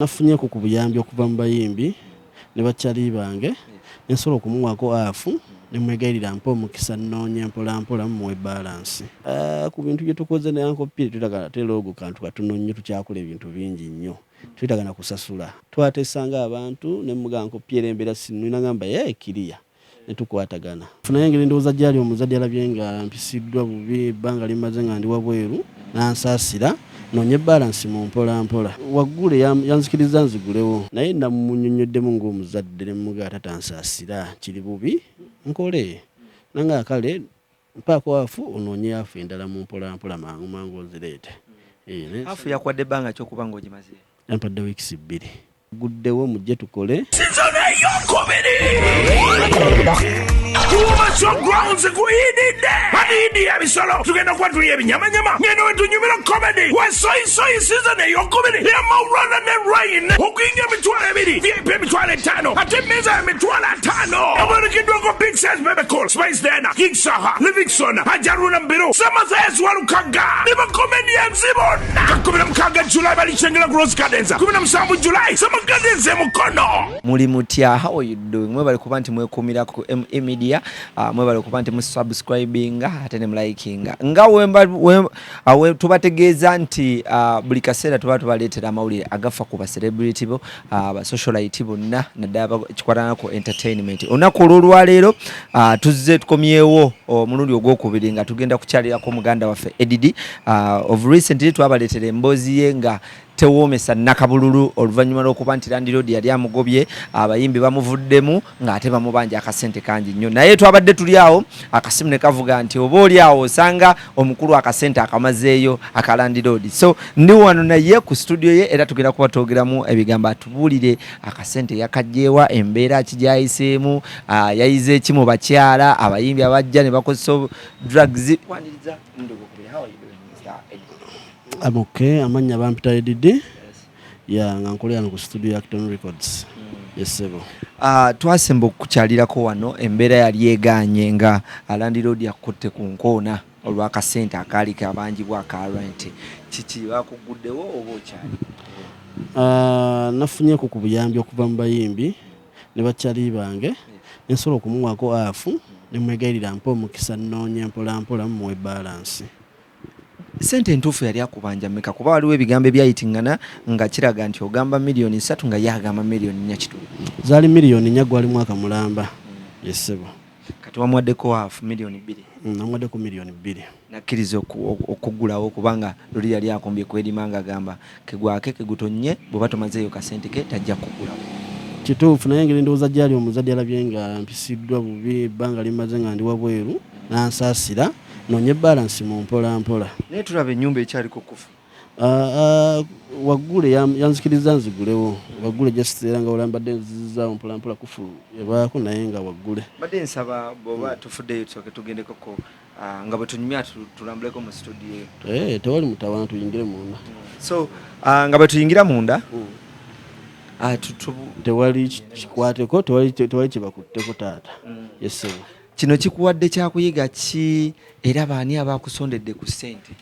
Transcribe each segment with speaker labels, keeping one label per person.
Speaker 1: Nafunye ku buyambi okuva mu bayimbi ne bakyali bange nsobola okumuwako afu ne mwegairira mpa omukisa nnoonye mpola mu balance. Ku bintu bye tukoze ne Nkoye tutagala terogo kantu katono nnyo tukyakola ebintu bingi nnyo. Tutagala kusasula. Twatesanga abantu ne muga Nkoye erembera sinu nagamba kiriya ne tukwatagana. Funa engeri ndowooza gyali omuzadde alabye nga mpisiddwa bubi ebbanga limaze nga ndi wabweru n'ansaasira nonye balance mu mpola waggule yanzikiriza nzigulewo naye namunyonyoddemu ng'omuzadde ne muga tatansaasira kiri bubi nkole nanga kale mpaako afu onoonye afu endala mu mpola mangu ozireete.
Speaker 2: Afu yakwadde ebbanga ky'okuba ng'ogimaze?
Speaker 1: Yampadde weeks 2. Guddewo mujje tukole.
Speaker 3: Grounds ebisolo tugenda kwatulya ebinyamanyama ngeno wetunyumira comedy wesoyi season eyo comedy yamawrana ne rain okuyinga emitwalo 2 VIP emitwalo 5 ate meza emitwalo 5 abarekeddwako big size bebekol Spice Dana Gigsaha Livingston Ajaruna Mbiro Samathes Walukaga ne bacomedians bonna 16 July balikyengera Gross Cadenza 17 July Samagadenze mukono
Speaker 2: muli mutya. How are you doing? Mwebale kuba nti mwekumira ku media mwebale kuba nti subscribing ate ne liking nga tubategeeza nti buli kaseera tuba tubaleetera amawulire agafa ku ba celebrity bo ba socialite bonna naddala kikwatana ku entertainment. Olunaku olwaleero tuzze tukomyewo omulundi ogwokubiri nga tugenda kukyalirako muganda waffe Edidi. Of recently twabaleetera emboozi ye nga tewoomesa nakabululu oluvannyuma lw'okuba nti Land Road yali amugobye abayimbi bamuvuddemu ng'ate bamubanja akasente kangi nnyo naye twabadde tuli awo akasimu ne kavuga nti oba oli awo osanga omukulu akasente akamazeeyo aka Land Road. So ndi wano naye ku studio ye era tugenda kuba twogeramu ebigambo atubuulire akasente yakajjeewa embeera kijayiseemu yayize eki mu bakyala abayimbi abajja ne bakozesa drugs.
Speaker 1: I'm okay. Amanya bampita Edidi. Nga nkolera ku studio ya Acton Records. Yes sebo.
Speaker 2: Twasemba okukyalirako wano embeera yali egaanye nga Land Road yakutte ku nkoona olw'akasente akaali kabanjibwa aka rent. Kiki bakuguddewo oba okyali?
Speaker 1: Nafunye ku buyambi okuva mu bayimbi ne bakyali bange nsobola okumuwako afu ne mwegairira mpa omukisa nnoonye mpola mu balance.
Speaker 2: Sente entuufu yali akubanja mmeka kuba waliwo ebigambo ebyayitingana nga kiraga nti ogamba miliyoni 3 nga yagamba miliyoni 4
Speaker 1: zaali miliyoni 4 gwali mwaka mulamba. Yes sebo.
Speaker 2: Kati wamwaddeko hafu miliyoni 2.
Speaker 1: Namwaddeko miliyoni 2.
Speaker 2: Nakkiriza okugulawo kubanga luli yali akombye kwedimanga agamba kegwake kegutonye bw'oba tomazeeyo kasente ke tajja kugulawo.
Speaker 1: Kituufu naye engeri ndowooza gyali omuzadde alabye nga mpisiddwa bubi ebbanga limaze nga ndi wabweru n'ansaasira nonye balance mu mpola.
Speaker 2: Naye tulaba ennyumba ekyaliko kufu.
Speaker 1: Waggule yanzikiriza nzigulewo. Waggule gyesiteera nga olambadde nzizizaawo mpola kufu ebaako naye nga waggule.
Speaker 2: Badde nsaba bw'oba tufuddeyo tusooke tugendekoko nga bwe tunyumya tulambuleko mu studio.
Speaker 1: Tewali mutawaana tuyingire munda.
Speaker 2: So nga bwe tuyingira munda
Speaker 1: tewali kikwateko tewali kye bakutteko taata. Yes sebo.
Speaker 2: Kino kikuwadde kyakuyiga ki era baani abakusondedde ku ssente?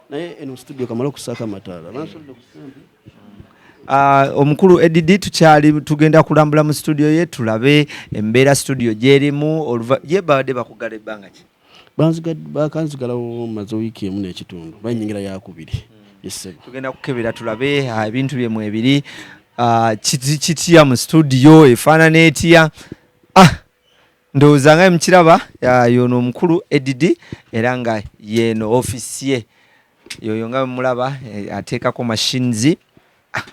Speaker 1: Naye eno studio kamala okusaka amataala bansonde ku ssente.
Speaker 2: Omukulu Edidi tukyali tugenda kulambula mu studio ye tulabe embeera studio gyerimu ye badde bakugala ebbanga ki?
Speaker 1: Bakanzigalawo maze wiiki emu n'ekitundu bannyingira yakubiri. Yes sebo.
Speaker 2: Tugenda kukebera tulabe ebintu byemu ebiri kitya mu studio efaanana etya. Ndowooza nga mukiraba yono omukulu Edidi era nga yeno ofisi ye yoyo nga mulaba ateekako machines.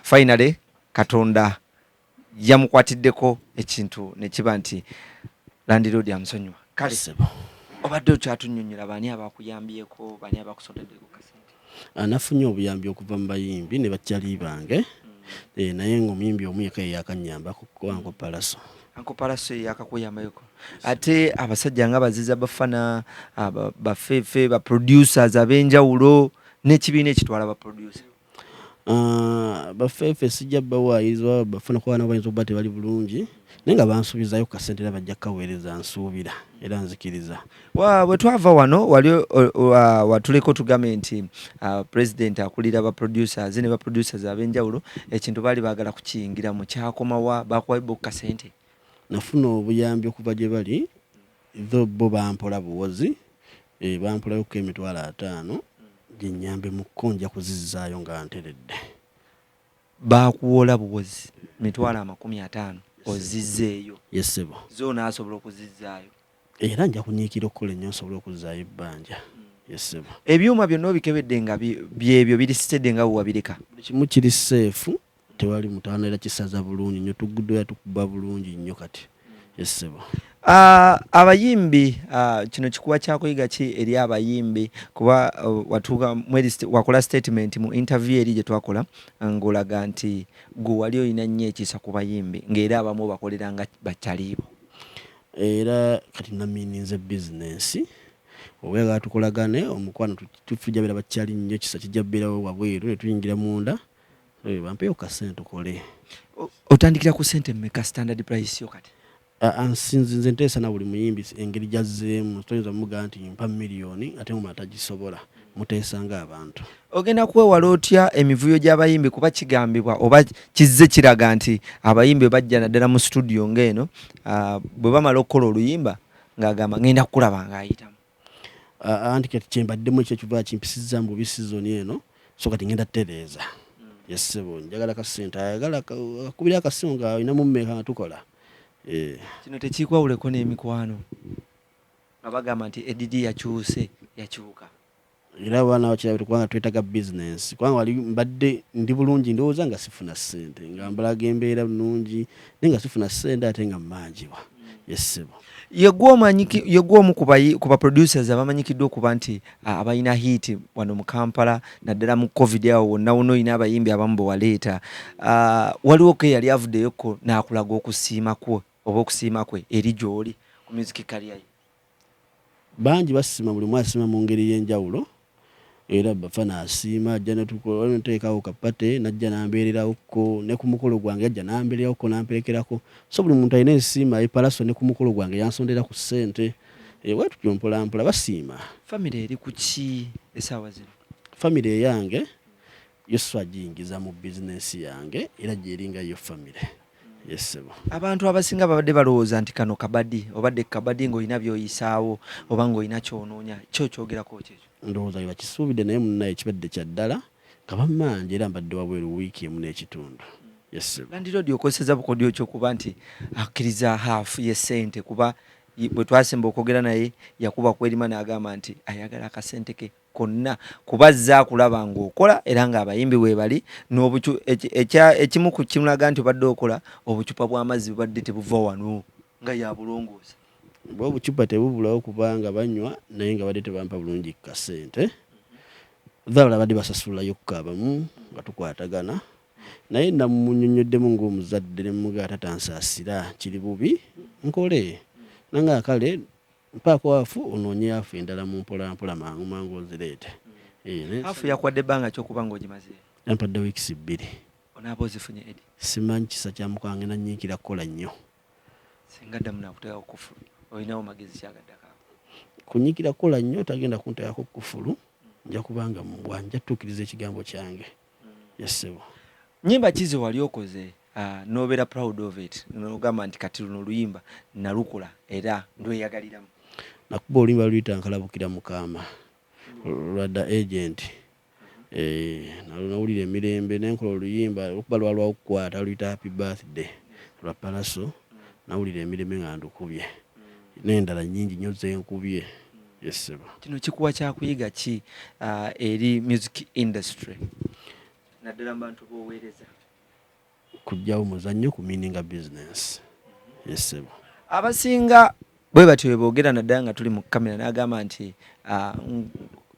Speaker 2: Finally Katonda yamukwatiddeko ekintu ne kiba nti Land Road amusonyiwa. Kale
Speaker 1: sebo.
Speaker 2: Obadde okyatunyonnyola baani abakuyambyeko baani abakusondeddeko kasente?
Speaker 1: Nafunye obuyambi okuva mu bayimbi ne bakyali bange. Naye ng'omuyimbi omu yekka yakanyambako kuwango Pallaso.
Speaker 2: Pallaso yakakuyambayoko. Ate abasajja nga baziza bafana bafeefe ba producers abenjawulo n'ekibiina ekitwala ba producer.
Speaker 1: bafefe sijja bawaayizwa bafuna kuba nabo bayinza okuba tebali bulungi naye nga bansuubizayo ku kasente era bajja kukaweereza nsuubira era nzikiriza.
Speaker 2: Bwe twava wano wali watuleko tugambe nti president akulira ba producers ne ba producers ab'enjawulo ekintu baali baagala kukiyingiramu kyakomawa bakuwayo ku kasente.
Speaker 1: Nafuna obuyambi okuva gye bali bo bampola buwozi bampolayo ku $5,000 gye nnyambe mu kkonja kuzizaayo nga nteredde.
Speaker 2: Bakuwola buwozi $50,000 ozizzeeyo.
Speaker 1: Yes sebo.
Speaker 2: Zoona asobola okuzizaayo.
Speaker 1: Era nja kunyiikira okukola ennyo nsobole okuzaayo ebbanja. Yes sebo.
Speaker 2: Ebyuma byonna obikebedde nga byebyo biri sitedde nga wabireka.
Speaker 1: Buli kimu kiri seefu tewali mutaano era kisaza bulungi nnyo tuguddoya tukuba bulungi nnyo kati. Yes sebo.
Speaker 2: Abayimbi kino kikuwa kyakuyiga ki eri abayimbi kuba watuuka wakola statement mu interview eri gye twakola ng'olaga nti gwe wali olina nnyo ekisa ku bayimbi ng'era abamu bakolera nga bakyaliibo.
Speaker 1: Era kati namiininze bizinensi obwega tukolagane omukwano tufujja bera bakyali nnyo kisa kijja bbeerawo wabweru ne tuyingira munda bampeyo kasente tukole.
Speaker 2: Otandikira ku sente mmeka standard price yo kati?
Speaker 1: Nze nteesa na buli muyimbi engeri gyazzeemu toyinza muga nti mpa miliyoni ate mumala tagisobola muteesa ng'abantu.
Speaker 2: Ogenda kwewala otya emivuyo gy'abayimbi kuba kigambibwa oba kizze kiraga nti abayimbi bajja naddala mu studio ng'eno bwe bamala okukola oluyimba ng'agamba ngenda kukulaba ng'ayitamu.
Speaker 1: Anti kati kyembaddemu ekyo kiva kimpisizza mu bubi sizoni eno so kati ngenda tereeza. Yes sebo njagala kasente ayagala akubira akasimu nga alina mummeka tukola.
Speaker 2: Kino tekikwawuleko n'emikwano nga bagamba nti EDD yakyuse yakyuka.
Speaker 1: Era abaana bakirabire kubanga twetaaga bizinensi kubanga wali mbadde ndi bulungi ndowooza nga sifuna ssente nga mbalaga embeera nnungi naye nga sifuna ssente ate nga mmanjibwa. Yes sebo. Yegwa omu ku ba producers abamanyikiddwa okuba nti abalina hit wano mu Kampala naddala mu COVID awo wonna olina abayimbi abamu bwe waleeta. Waliwo ke yali avuddeyoko n'akulaga okusiima kwe oba okusiima kwe eri gy'oli ku music career ye? Bangi basiima buli mwe asiima mu ngeri y'enjawulo era bafana asiima ajja netukola nteekawo kapate najja nambeererako ne ku mukolo gwange ajja nambeererako namperekerako so buli muntu alina ensiima Pallaso ne ku mukolo gwange yansondera ku ssente wetutyo mpolampola basiima.
Speaker 2: Family eri ku ki essaawa zino?
Speaker 1: Family yange yoswa giyingiza mu bizinensi yange era gyeringa yo family. Yes sebo.
Speaker 2: Abantu abasinga babadde balowooza nti kano kabadi obadde kabadi ng'olina by'oyisaawo oba ng'olina kyonoonya kyo kyogerako kyekyo.
Speaker 1: Ndowooza bakisuubidde naye munnaye kibadde kya ddala nga bammanja era mbadde wabweru wiiki emu n'ekitundu. Yes sebo. Landiroodi
Speaker 2: okoseza bukodyo ky'okuba nti akkiriza half y'essente kuba bwe twasemba okwogera naye yakuba kwerima n'agamba nti ayagala akasente ke konna kuba azza akulaba ng'okola era ng'abayimbi weebali ekimu ku kimulaga nti obadde okola obucupa bw'amazzi bubadde tebuva wano nga ya bulongoosa.
Speaker 1: Obucupa tebubulawo kubanga banywa naye nga badde tebampa bulungi kasente. Dhabula badde basasulayo kukabamu nga tukwatagana naye namunyonyoddemu ng'omuzadde ne muga tatansaasira kiri bubi nkole nanga kale mpaako afu onoonye afu endala mu mpolampola mangu ozireete.
Speaker 2: Afu yakwadde ebbanga ky'okuba ng'ogimaze?
Speaker 1: Yampadde wiikisi 2.
Speaker 2: Onaaba ozifunye Edi?
Speaker 1: Simanyi kisa kya mukwange nanyiikira kukola nnyo.
Speaker 2: Singa ddamu nakuteekako kufulu olinawo magezi kyagaddako?
Speaker 1: Kunyiikira kukola nnyo tagenda kunteekako kufulu nja kubanga bwanja tuukiriza ekigambo kyange. Yes sebo.
Speaker 2: Nnyimba kizo wali okoze n'obeera proud of it n'ogamba nti kati luno oluyimba nalukola era ndweyagaliramu?
Speaker 1: Nakuba oluyimba luyita nkalabukira Mukama lwadda agent. Nawulira emirembe nenkola oluyimba okuba lwalwakukwata luyita happy birthday lwa Pallaso nawulira emirembe nga ndukubye n'endala nnyingi nnyo zenkubye. Yes sebo.
Speaker 2: Kino kikuwa kyakuyiga ki eri music industry naddala mu bantu b'oweereza?
Speaker 1: Kujjawo muzannyo ku meaninga business. Yes sebo.
Speaker 2: Abasinga bwe batyo bwe boogera naddala nga tuli mu kamera n'agamba nti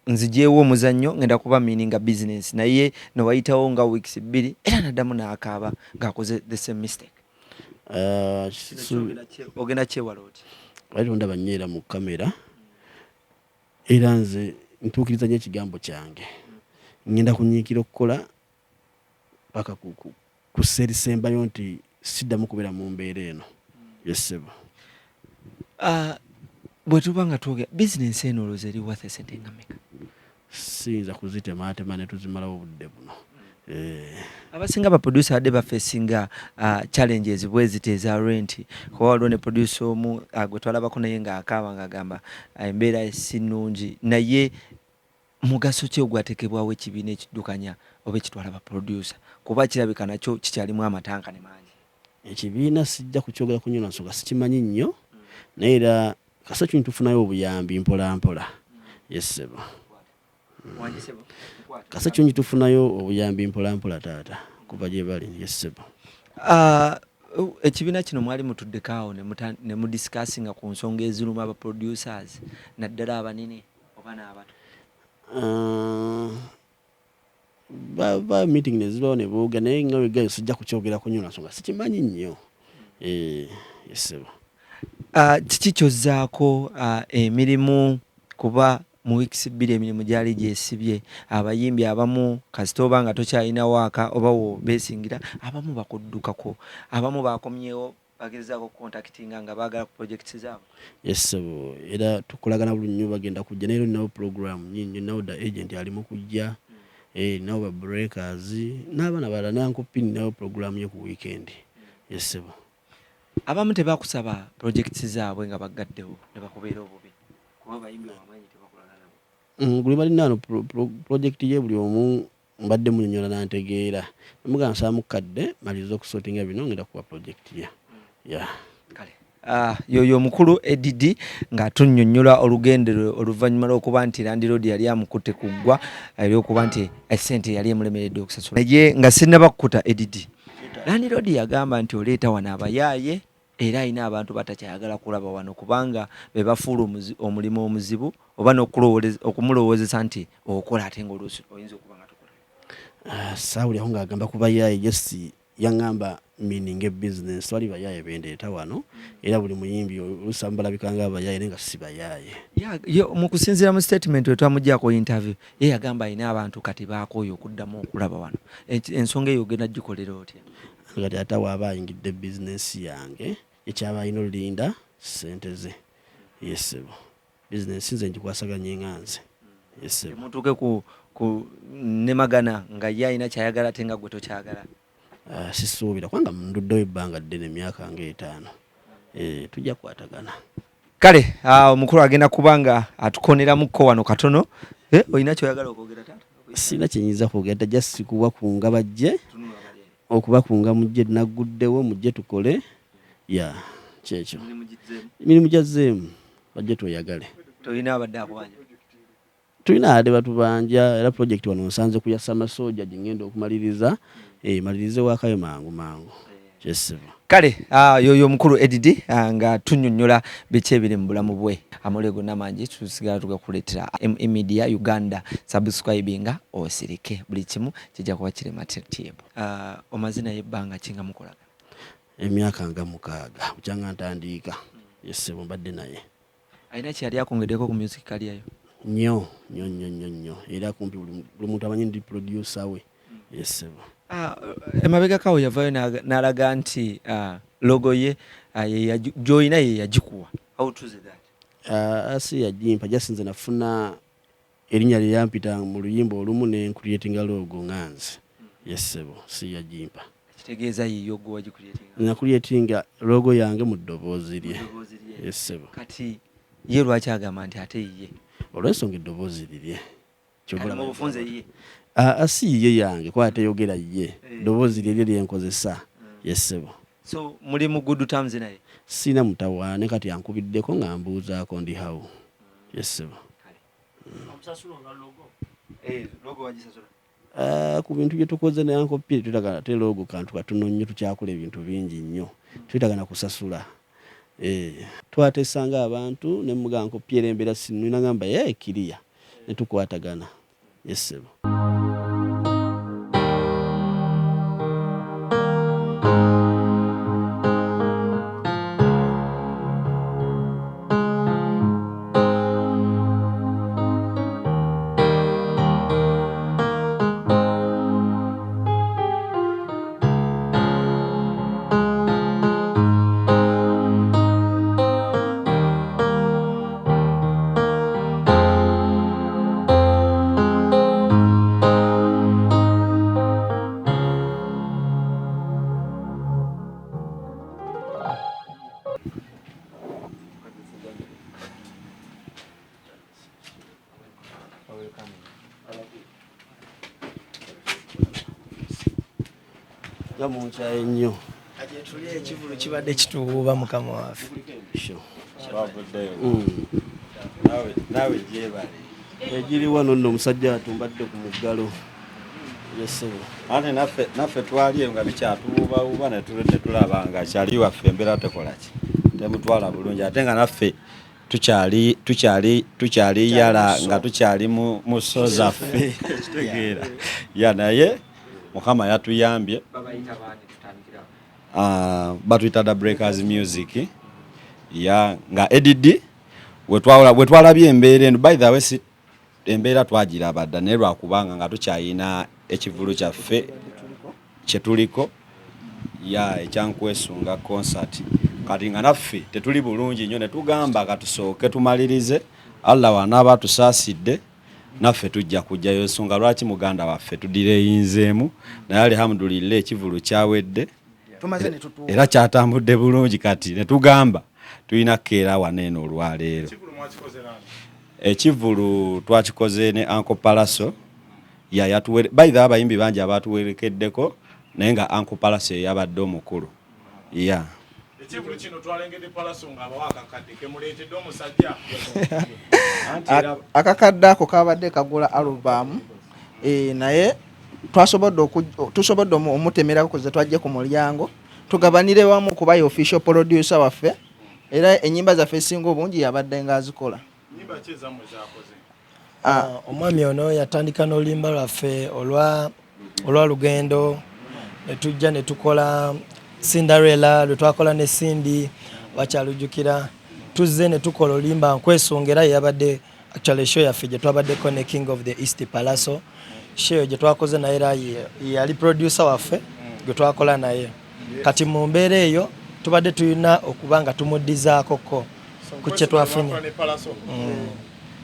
Speaker 2: nzijeewo omuzannyo ngenda kuba meaninga business naye newayitawo nga weeks 2 era naddamu n'akaaba ng'akoze the same mistake. Ogenda kyewala oti?
Speaker 1: Wali ndaba nnyo mu kamera era nze ntuukiriza nnyo ekigambo kyange ngenda kunyiikira okukola paka ku serisembayo nti siddamu kubeera mu mbeera eno. Yesebo.
Speaker 2: Bwe tuba nga twogera bizinensi eno olowooza eri worth sente nga mmeka?
Speaker 1: Siyinza kuzitemaatema ne tuzimalawo obudde buno.
Speaker 2: Abasinga baproducer badde bafeesinga challenges bwe ziti eza rent, kuba waliwo ne producer omu gwe twalabako naye ng'akaaba ng'agamba embeera si nnungi, naye mugaso ki ogwateekebwawo ekibiina ekiddukanya oba ekitwala baproducer, kuba kirabika nakyo kikyalimu amatanka ne mangi?
Speaker 1: Ekibiina sijja kukyogera ku nnyo na nsonga sikimanyi nnyo, naye era kasakyo tufunayo obuyambi mpola mpola. Yesebo. Kasakyo tufunayo obuyambi mpola mpola taata kuba gye bali. Yesebo.
Speaker 2: Ekibiina kino mwali mutuddekaawo ne mudiscussinga ku nsonga eziruma aba producers naddala abanene oba n'abato?
Speaker 1: Ba meeting ne zibawo ne booga naye nga bwe gayo sijja kukyogera ku nnyo na nsonga sikimanyi nnyo. Yesebo. Kiki
Speaker 2: kyozzaako emirimu, kuba mu weeks 2 emirimu gyali gyesibye, abayimbi abamu kasita oba nga tokyalina waaka oba beesingira, abamu bakuddukako, abamu bakomyewo bagezaako contactinga nga baagala ku projects zaabwe?
Speaker 1: Yesebo, era tukolagana buli nnyo bagenda kujja, naye nawo program nyingi, nawo da agent ali mu kujja, nawo ba breakers n'abaana balala nankopini nawo program yo ku weekend. Yesebo.
Speaker 2: Abamu tebakusaba projects zaabwe nga bagaddewo ne bakubeera obubi, kuba abayimbi bamanyi tebakolana nabo?
Speaker 1: Buli balina project ye buli omu mbadde munyonyola nantegeera, nemugamba nsaba mukadde maliriza okusotinga bino ngenda kuba project ye.
Speaker 2: Kale yoyo omukulu Edidi ng'atunnyonnyola olugendero oluvannyuma lw'okuba nti Land Road yali amukutte ku ggwa olw'okuba nti essente yali emulemeredde okusasula. Naye nga sinnaba kukuta Edidi, Land Road yagamba nti oleeta wano abayaaye era alina abantu batakyayagala kulaba wano kubanga be bafuula omulimu omuzibu oba okumulowoozesa nti okola ate ng'oluusi oyinza okuba nga tokola.
Speaker 1: Saawuliraho ng'agamba ku bayaaye, jesi yaŋŋamba meaning e business wali bayaaye bendeeta wano era buli muyimbi oluusi balabikanga abayaaye naye nga si bayaaye.
Speaker 2: Mu kusinziira mu statement we twamuggyako interview ye yagamba alina abantu kati baakooye okuddamu okulaba wano. Ensonga eyo ogenda gikolera otya?
Speaker 1: Nga taata waaba ayingidde bizinensi yange ekyaba alina olulinda ssente ze. Yesebo. Bizinensi nze ngikwasaganye nganze. Yesebo.
Speaker 2: Mutuuke ku nemagana nga ye alina kyayagala ate nga gwe tokyagala?
Speaker 1: Sisuubira kubanga nduddewo ebbanga ddene emyaka nga 5. Tujja kukwatagana.
Speaker 2: Kale omukulu agenda kubanga atukoneramukko wano katono. Olina kyoyagala okwogera taata?
Speaker 1: Sina kyenyinza kwogera, just kubakunga bajje okubakunga mujje naguddewo mujje tukole kyekyo emirimu gyazzeemu bajje tweyagale.
Speaker 2: Tolina abadde akubanja?
Speaker 1: Tulina ade batubanja era project wano nsanze kuyasa amasoja gingenda okumaliriza malirize wakayo mangu kyesebo.
Speaker 2: Kale yoyo omukulu Edidi nga tunnyonnyola biki ebiri mu bulamu bwe. Amule gonna mangi tusigala tugakuleetera Media Uganda, subscribinga osirike buli kimu kijja kuba kiri matetibu. Omazina y'ebbanga kinga mukolaga?
Speaker 1: Emyaka nga 6 bukyanga ntandiika. Yesebo mbadde naye.
Speaker 2: Alina kyali akongeddeko ku music career yo?
Speaker 1: Nnyo era kumpi buli muntu amanyi ndi producer we. Yesebo.
Speaker 2: Emabega kawo yavayo n'alaga nti logo ye joyina ye yagikuwa. How true is that?
Speaker 1: Asi yagimpa jasinze nafuna erinnya lye yampita mu luyimba olumu ne creatinga logo nganze. Yesebo, si yagimpa.
Speaker 2: Kitegeeza yiyo gwe wagicreatinga?
Speaker 1: Na creatinga logo yange mu ddoboozi lye. Yesebo.
Speaker 2: Kati ye lwaki agamba nti ate ye?
Speaker 1: Olw'ensonga eddoboozi lye.
Speaker 2: Kyogera mu bufunze ye?
Speaker 1: Si ye yange kwa teyogera ye. Ddoboozi lye lyenkozesa. Yesebo.
Speaker 2: So muli mu good terms naye?
Speaker 1: Sina mutawaane kati yankubiddeko nga mbuuzaako ndi hawo. Yesebo.
Speaker 2: Omusasulo nga logo? Logo wagisasula?
Speaker 1: Ku bintu bye tukoze ne Uncle Pete tutagana te logo kantu katono nnyo tukyakola ebintu bingi nnyo. Tutagana kusasula. Twatesanga abantu ne muga Uncle Pete embeera sinu nangamba kiriya ne tukwatagana. Yesebo. nga munkyaye nnyo
Speaker 4: ajetulye ekivulu kibadde kituwuuba mukama waffe
Speaker 5: nawe gyebale
Speaker 1: egiri wano nno omusajja atumbadde ku muggalo yesebo
Speaker 5: ate naffe twali nga bikyatuwuubawuuba netulaba nga kyali waffe embeera tekolaki temutwala bulungi ate nga naffe tukyali yala nga tukyali mu so zaffe ekitegeera ya naye mukama yatuyambye batuyita the breakers music ya nga edidi wetwalabye embeera eno by the way embeera twagiraba dda naye lwakubanga nga tukyayina ekivulu kyaffe kyetuliko ya ekyankwesunga concert kati nga naffe tetuli bulungi nnyo ne tugamba katusooke tumalirize Allah wanaaba tusaasidde naffe tujja kujjayo ensonga lwaki muganda waffe tudireyinzeemu naye alhamdulillah ekivulu kyawedde era kyatambudde bulungi kati ne tugamba tulina keera waneeno olwaleero ekivulu twakikoze ne Uncle Pallaso yatuwere by the abayimbi bangi abatuwerekeddeko naye nga Uncle Pallaso yabadde omukulu ya
Speaker 3: ekivulu kino twalengedde Pallaso nga abawakakadde kemuleetedde omusajja
Speaker 4: akakadde ako kabadde kagula alubamu naye tusobodde omutemerako kuze twajje ku mulyango tugabanire wamu kuba official producer waffe era ennyimba zaffe esinga obungi yabadde nga azikola. Omwami ono yatandika n'oluyimba lwaffe olwa lugendo ne tujja ne tukola Cinderella lwe twakola ne Cindy wakyalujjukira tuzze ne tukola oluyimba Nkwesongera yabadde actually show yaffe gye twabaddeko ne King of the East Pallaso show gye twakoze naye era yali producer waffe gwe twakola naye kati mu mbeera eyo tubadde tulina okuba nga tumuddizaakoko ku kye twafine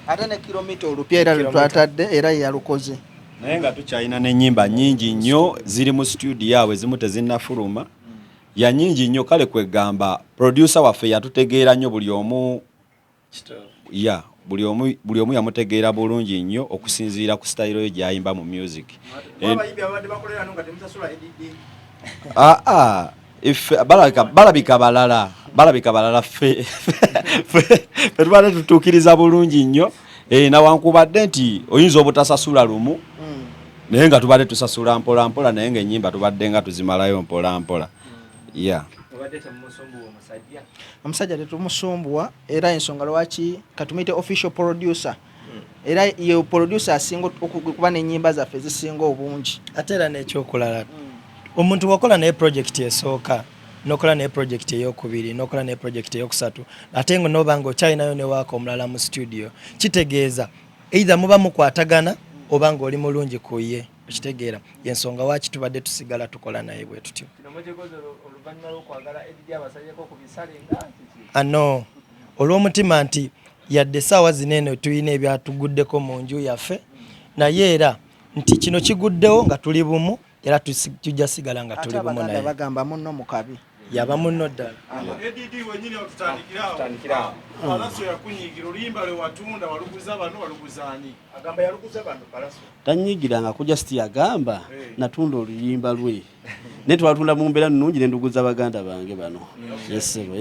Speaker 4: ate ne kilomita olupya era lwe twatadde era yalukoze
Speaker 5: naye nga tukyalina n'ennyimba nnyingi nnyo ziri mu studio yawe zimu tezinnafuluma ya nyingi nnyo kale kwegamba producer waffe yatutegeera nnyo buli omu yamutegeera bulungi nnyo okusinziira ku style yo gy'ayimba mu music. Ife balabika balala ffe tubadde tutuukiriza bulungi nnyo nawankubadde nti oyinza obutasasula lumu naye nga tubadde tusasula mpola mpola naye nga ennyimba tubadde nga tuzimalayo mpola mpola.
Speaker 4: Omusajja tetumusumbuwa era ensonga lwaki katumite official producer era ye producer asinga okuba n'ennyimba zaffe zisinga obungi ate era n'ekyokulala omuntu wakola naye project esooka nokola naye project eyokubiri nokola naye project eyokusatu ate ngo noba nga okyalinayo ne waako omulala mu studio kitegeeza either muba mukwatagana oba nga oli mulungi ku ye okitegeera yensonga waki tubadde tusigala tukola naye bwe tutyo. Ano olw'omutima nti yadde essaawa zineeno tulina ebyatuguddeko mu nju yaffe naye era nti kino kiguddewo nga tuli bumu era tujja sigala nga tuli bumu naye bagamba munno mukabi yaba munno ddala.
Speaker 3: Edidi wenyini otutandikirawo Pallaso yakunyigira oluyimba lwe watunda waluguza bano waluguzaani agamba yaluguza bano Pallaso
Speaker 1: tanyigiranga kujja siti agamba natunda oluyimba lwe ne twatunda mu mbeera nnungi ne nduguza baganda bange bano yesebo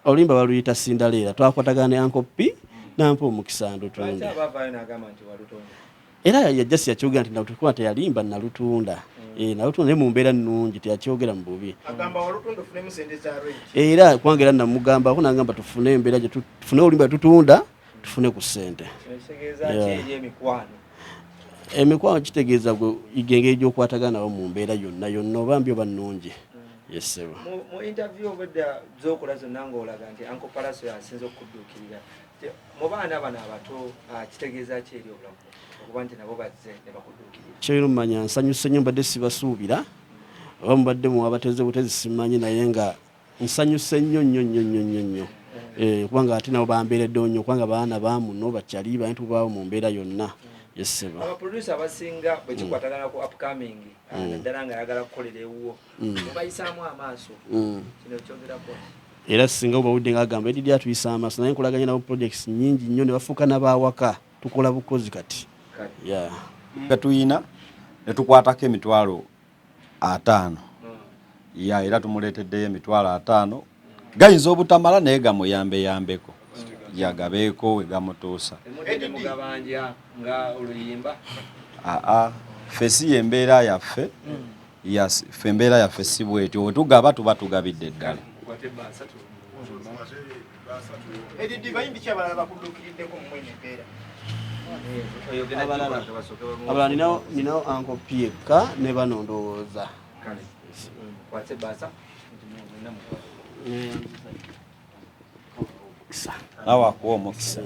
Speaker 1: oluyimba baluyita Cinderella twakwatagana ne Uncle P nampa omukisa ndutunde era yajjasi yakyogera nti natukuba teyalimba nalutunda nalutunda mu mbeera nnungi teyakyogera mu bubi era kwangera namugambako nagamba tufune embeera tufune oluyimba tutunda tufune ku ssente emikwano kitegeeza engeri gy'okwatagana nawo mu mbeera yonna oba mbi oba nnungi. Yesebo
Speaker 2: mu interview obadda z'okola zonna ng'olaga nti Uncle Pallaso yasinze okudduukirira mu baana bano abato kitegeeza ki eri obulamu okuba nti nabo bazze ne bakudduukirira
Speaker 1: kyolina omumanya nsanyuse nnyo mbadde sibasuubira oba mubadde mu abateze butezi simanyi naye nga nsanyuse nnyo kubanga ate nabo bambeereddewo nnyo kubanga baana baamuno bakyali bantu baawo mu mbeera yonna. Yesebo
Speaker 2: abaproducer abasinga bwe kikwatagana ku upcoming naddala nga ayagala kukolera ewuwo mubayisaamu amaaso kino kyogerako
Speaker 1: era singa obawudde nga agamba edidi atuyisa amaaso naye nkolaganya nabo projects nnyingi nnyo ne bafuuka n'abaawaka tukola bukozi kati
Speaker 5: nga tuyina ne tukwatako emitwalo 5 ya era tumuleeteddeyo emitwalo 5 gayinza obutamala naye gamuyambe-yambeko yagabeeko we gamutuusa. Fesi y'embeera yaffe ffe embeera yaffe si bwetyo we tugaba tuba tugabidde ddala.
Speaker 1: Abala ninawo Uncle Pieka ne bano ndowooza.
Speaker 5: Nawe akuwa omukisa.